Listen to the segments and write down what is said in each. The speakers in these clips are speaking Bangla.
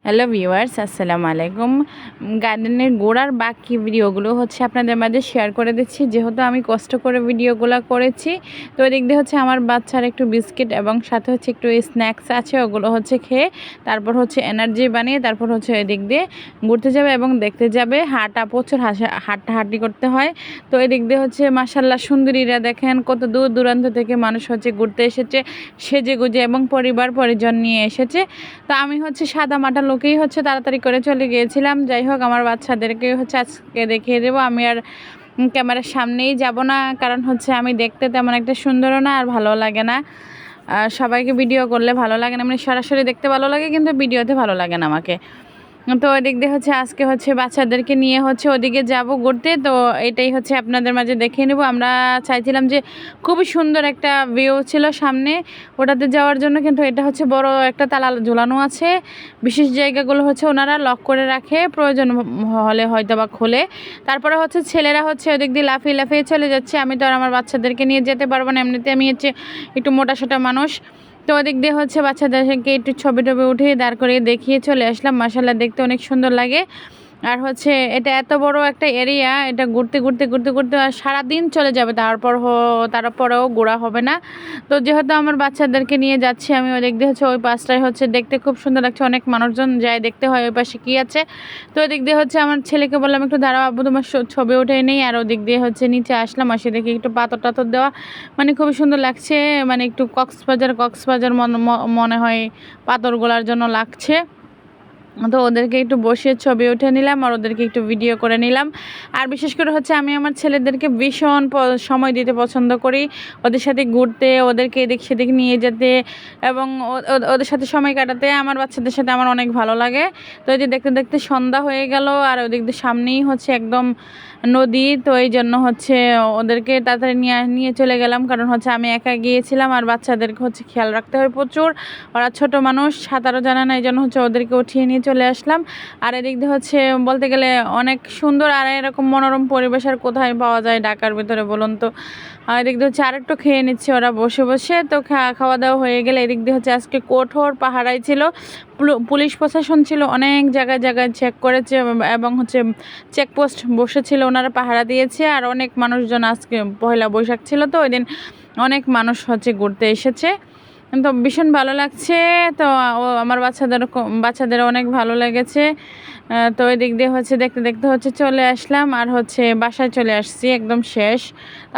হ্যালো ভিউয়ার্স, আসসালামু আলাইকুম। গার্ডেনের গোড়ার বাকি ভিডিওগুলো হচ্ছে আপনাদের মাঝে শেয়ার করে দিচ্ছি, যেহেতু আমি কষ্ট করে ভিডিওগুলো করেছি। তো এদিক দিয়ে হচ্ছে আমার বাচ্চার একটু বিস্কিট এবং সাথে হচ্ছে একটু স্ন্যাক্স আছে, ওগুলো হচ্ছে খেয়ে তারপর হচ্ছে এনার্জি বানিয়ে তারপর হচ্ছে এদিক দিয়ে ঘুরতে যাবে এবং দেখতে যাবে। প্রচুর হাঁটাহাঁটি করতে হয়। তো এদিক দিয়ে হচ্ছে মাশাআল্লাহ সুন্দরীরা দেখেন কত দূর দূরান্ত থেকে মানুষ হচ্ছে ঘুরতে এসেছে, সেজে গুজে এবং পরিবার পরিজন নিয়ে এসেছে। তো আমি হচ্ছে সাদা মাটা লোকেই হচ্ছে তাড়াতাড়ি করে চলে গিয়েছিলাম। যাই হোক, আমার বাচ্চাদেরকে হচ্ছে আজকে দেখিয়ে দেবো। আমি আর ক্যামেরার সামনেই যাব না, কারণ হচ্ছে আমি দেখতে তেমন একটা সুন্দরও না আর ভালো লাগে না। সবাইকে ভিডিও করলে ভালো লাগে না, মানে সরাসরি দেখতে ভালো লাগে কিন্তু ভিডিওতে ভালো লাগে না আমাকে। তো ওদিক দিয়ে হচ্ছে আজকে হচ্ছে বাচ্চাদেরকে নিয়ে হচ্ছে ওদিকে যাব ঘুরতে। তো এটাই হচ্ছে আপনাদের মাঝে দেখিয়ে নেব। আমরা চাইছিলাম যে খুবই সুন্দর একটা ভিউ ছিল সামনে, ওটাতে যাওয়ার জন্য, কিন্তু এটা হচ্ছে বড় একটা তালা ঝোলানো আছে। বিশেষ জায়গাগুলো হচ্ছে ওনারা লক করে রাখে, প্রয়োজন হলে হয়তো বা খোলে। তারপরে হচ্ছে ছেলেরা হচ্ছে ওদিক দিয়ে লাফিয়ে লাফিয়ে চলে যাচ্ছে। আমি তো আর আমার বাচ্চাদেরকে নিয়ে যেতে পারবো না, এমনিতে আমি হচ্ছে একটু মোটাসোটা মানুষ। তো ওদিক দিয়ে হচ্ছে বাচ্চাদেরকে একটু ছবি টবি উঠিয়ে দাঁড় করিয়ে দেখিয়ে চলে আসলাম। মাশাআল্লাহ দেখতে অনেক সুন্দর লাগে। আর হচ্ছে এটা এত বড় একটা এরিয়া, এটা ঘুরতে ঘুরতে ঘুরতে ঘুরতে সারাদিন চলে যাবে, তারপরেও ঘোরা হবে না। তো যেহেতু আমার বাচ্চাদেরকে নিয়ে যাচ্ছি আমি, ওদিক দিয়ে হচ্ছে ওই পাশটায় হচ্ছে দেখতে খুব সুন্দর লাগছে, অনেক মানুষজন যায় দেখতে হয় ওই পাশে কী আছে। তো ওদিক দিয়ে হচ্ছে আমার ছেলেকে বললাম একটু দাঁড়াও আব্বু, তোমার ছবি উঠে নেই। আর ওদিক দিয়ে হচ্ছে নিচে আসলাম, আসে দেখি একটু পাথর টাথর দেওয়া, মানে খুবই সুন্দর লাগছে। মানে একটু কক্সবাজার মনে হয় পাথরগুলার জন্য লাগছে। তো ওদেরকে একটু বসিয়ে ছবি উঠে নিলাম আর ওদেরকে একটু ভিডিও করে নিলাম। আর বিশেষ করে হচ্ছে আমি আমার ছেলেদেরকে ভীষণ সময় দিতে পছন্দ করি, ওদের সাথে ঘুরতে, ওদেরকে এদিক সেদিক নিয়ে যেতে এবং ওদের সাথে সময় কাটাতে আমার বাচ্চাদের সাথে আমার অনেক ভালো লাগে। তো এই যে দেখতে দেখতে সন্ধ্যা হয়ে গেল, আর ওদিক দিয়ে সামনেই হচ্ছে একদম নদী। তো এই জন্য হচ্ছে ওদেরকে তাড়াতাড়ি নিয়ে চলে গেলাম, কারণ হচ্ছে আমি একা গিয়েছিলাম আর বাচ্চাদেরকে হচ্ছে খেয়াল রাখতে হয় প্রচুর, ওরা ছোট মানুষ, সাঁতারও জানে না, এই জন্য হচ্ছে ওদেরকে উঠিয়ে নিয়ে চলে আসলাম। আর এদিক দিয়ে হচ্ছে বলতে গেলে অনেক সুন্দর, আর এরকম মনোরম পরিবেশ আর কোথায় পাওয়া যায় ঢাকার ভিতরে বলুন তো। আর এদিক দিয়ে হচ্ছে আরেকটু খেয়ে নিচ্ছে ওরা বসে বসে। তো খাওয়া দাওয়া হয়ে গেলে এদিক দিয়ে হচ্ছে আজকে কঠোর পাহারাই ছিল, পুলিশ প্রশাসন ছিল, অনেক জায়গায় জায়গায় চেক করেছে এবং হচ্ছে চেকপোস্ট বসেছিল, ওনারা পাহারা দিয়েছে। আর অনেক মানুষজন, আজকে পয়লা বৈশাখ ছিল তো ওই দিন অনেক মানুষ হচ্ছে ঘুরতে এসেছে। তো ভীষণ ভালো লাগছে। তো আমার বাচ্চাদেরও অনেক ভালো লেগেছে। তো ওই দিক দিয়ে হচ্ছে দেখতে দেখতে হচ্ছে চলে আসলাম, আর হচ্ছে বাসায় চলে আসছি একদম শেষ।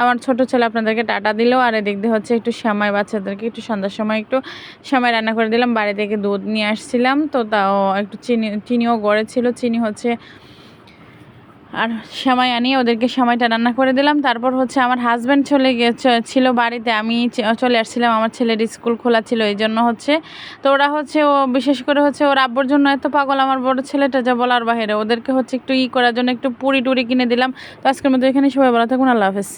আমার ছোট ছেলে আপনাদেরকে টাটা দিল। আর এদিক দিয়ে হচ্ছে একটু সেমাই, বাচ্চাদেরকে একটু সন্ধ্যার সময় একটু সেমাই রান্না করে দিলাম। বাড়ি থেকে দুধ নিয়ে আসছিলাম, তো তাও একটু চিনিও গড়ে ছিল, চিনি হচ্ছে আর সেমাই আনিয়ে ওদেরকে সেমাইটা রান্না করে দিলাম। তারপর হচ্ছে আমার হাজব্যান্ড ছিল বাড়িতে, আমি চলে আসছিলাম, আমার ছেলের স্কুল খোলা ছিল এই জন্য হচ্ছে। তো ওরা হচ্ছে বিশেষ করে হচ্ছে ওর আব্বুর জন্য এত পাগল আমার বড় ছেলেটা, যা বলার বাইরে। ওদেরকে হচ্ছে একটু করার জন্য একটু পুরি টুরি কিনে দিলাম। তো আজকের মতো এখানে সবাই ভালো থাকুন, আল্লাহ হাফেজ।